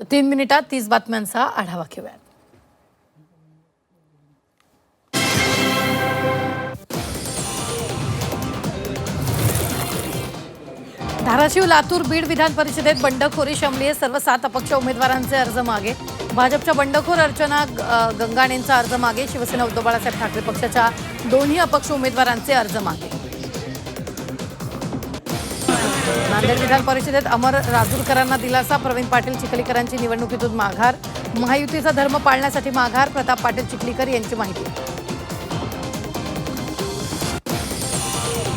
3 मिनिटात 30 बातम्यांचा आढावा घेऊया। धाराशिव, लातूर, बीड विधान परिषदेत बंडखोरी शमली। सर्व 7 अपक्ष उमेदवारांचे अर्ज मागे। भाजपच्या बंडखोर अर्चना गंगाणेंचा अर्ज मागे। शिवसेना उद्धव बाळासाहेब ठाकरे पक्षाच्या दोन्ही अपक्ष उमेदवारांचे अर्ज मागे। नांदेड विधान परिषदेत अमर राजूरकरांना दिलासा। प्रवीण पाटील चिखलीकरांची निवडणुकीतून माघार। महायुतीचा धर्म पाळण्यासाठी माघार। प्रताप पाटील चिखलीकर यांची माहिती।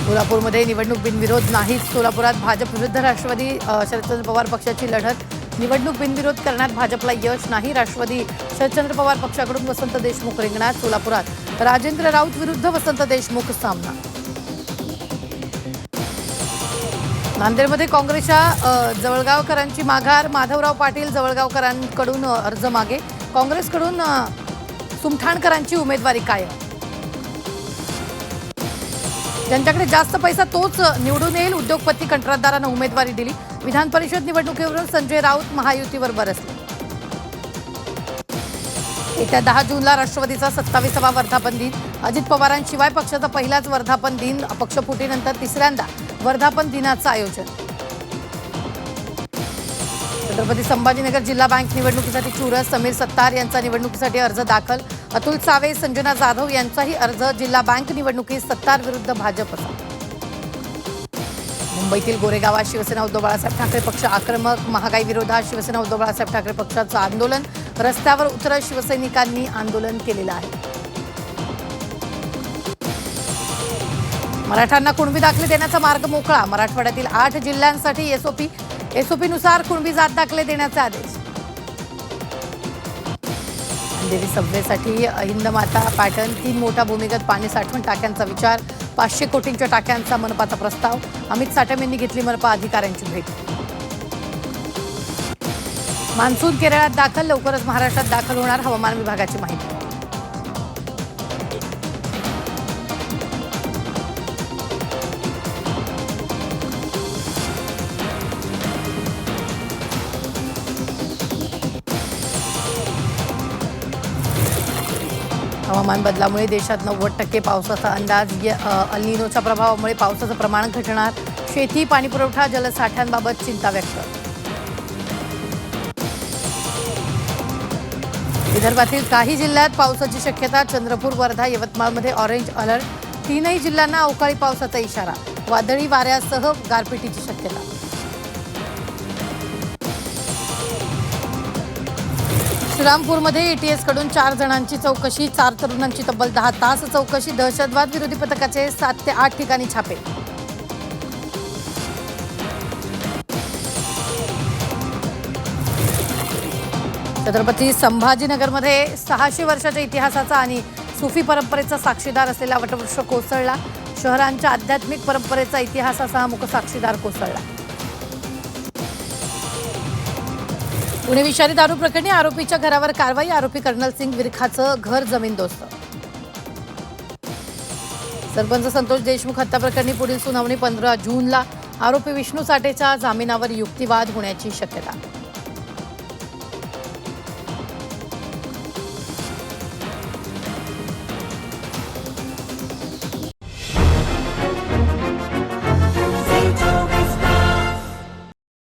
सोलापूरमध्ये निवडणूक बिनविरोध नाहीच। सोलापुरात भाजप विरुद्ध राष्ट्रवादी शरदचंद्र पवार पक्षाची लढत। निवडणूक बिनविरोध करण्यात भाजपला यश नाही। राष्ट्रवादी शरदचंद्र पवार पक्षाकडून वसंत देशमुख रिंगणात। सोलापुरात राजेंद्र राऊत विरुद्ध वसंत देशमुख सामना। नांदेडमध्ये काँग्रेसच्या जवळगावकरांची माघार। माधवराव पाटील जवळगावकरांकडून अर्ज मागे। काँग्रेसकडून सुमठाणकरांची उमेदवारी कायम। ज्यांच्याकडे जास्त पैसा तोच निवडून येईल। उद्योगपती कंत्राटदारांना उमेदवारी दिली। विधान परिषद निवडणुकीवरून संजय राऊत महायुतीवर बरसले। येत्या 10 जूनला राष्ट्रवादीचा 27वा वर्धापन दिन। अजित पवारांशिवाय पक्षाचा पहिलाच वर्धापन दिन। पक्षफुटीनंतर तिसऱ्यांदा वर्धापन दिनाचं आयोजन। छत्रपती संभाजीनगर जिल्हा बँक निवडणुकीसाठी चुरस। समीर सत्तार यांचा निवडणुकीसाठी अर्ज दाखल। अतुल सावे, संजना जाधव यांचाही अर्ज। जिल्हा बँक निवडणुकीत सत्तार विरुद्ध भाजपचा। मुंबईतील गोरेगावात शिवसेना उद्धव बाळासाहेब ठाकरे पक्ष आक्रमक। महागाई विरोधात शिवसेना उद्धव बाळासाहेब ठाकरे पक्षाचं आंदोलन। रस्त्यावर उतरत शिवसैनिकांनी आंदोलन केलेलं आहे। मराठ्यांना कुणबी दाखले देण्याचा मार्ग मोकळा। मराठवाड्यातील 8 जिल्ह्यांसाठी एसओपीनुसार कुणबी जात दाखले देण्याचे आदेश। अंधेरी सबवेसाठी हिंदमाता पॅटर्न। 3 मोठा भूमिगत पाणी साठवण टाक्यांचा विचार। 500 कोटींच्या टाक्यांचा मनपाचा प्रस्ताव। अमित साठम यांनी घेतली मनपा अधिकाऱ्यांची भेट। मान्सून केरळात दाखल। लवकरच महाराष्ट्रात दाखल होणार, हवामान विभागाची माहिती। हवामान बदलामुळे देशात 90% पावसाचा अंदाज। अल निनोच्या प्रभावामुळे पावसाचं प्रमाण घटणार। शेती, पाणीपुरवठा, जलसाठ्यांबाबत चिंता व्यक्त। विदर्भातील काही जिल्ह्यात पावसाची शक्यता। चंद्रपूर, वर्धा, यवतमाळमध्ये ऑरेंज अलर्ट। 3ही जिल्ह्यांना अवकाळी पावसाचा इशारा। वादळी वाऱ्यासह गारपिटीची शक्यता। श्रीरामपूरमध्ये एटीएस कडून 4 जणांची चौकशी। 4 तरुणांची तब्बल 10 तास चौकशी। दहशतवाद विरोधी पथकाचे 7 ते 8 ठिकाणी छापे। छत्रपती संभाजीनगरमध्ये 600 वर्षाच्या इतिहासाचा आणि सुफी परंपरेचा साक्षीदार असलेला वटवृक्ष कोसळला। शहरांच्या आध्यात्मिक परंपरेचा इतिहासाचा मुख साक्षीदार कोसळला। पुणे विषारी दारू प्रकरणी आरोपीच्या घरावर कारवाई। आरोपी कर्नल सिंग विरखाचं घर जमीनदोस्त। सरपंच संतोष देशमुख हत्या प्रकरणी पुढील सुनावणी 15 जूनला। आरोपी विष्णू साठेच्या जामिनावर युक्तिवाद होण्याची शक्यता।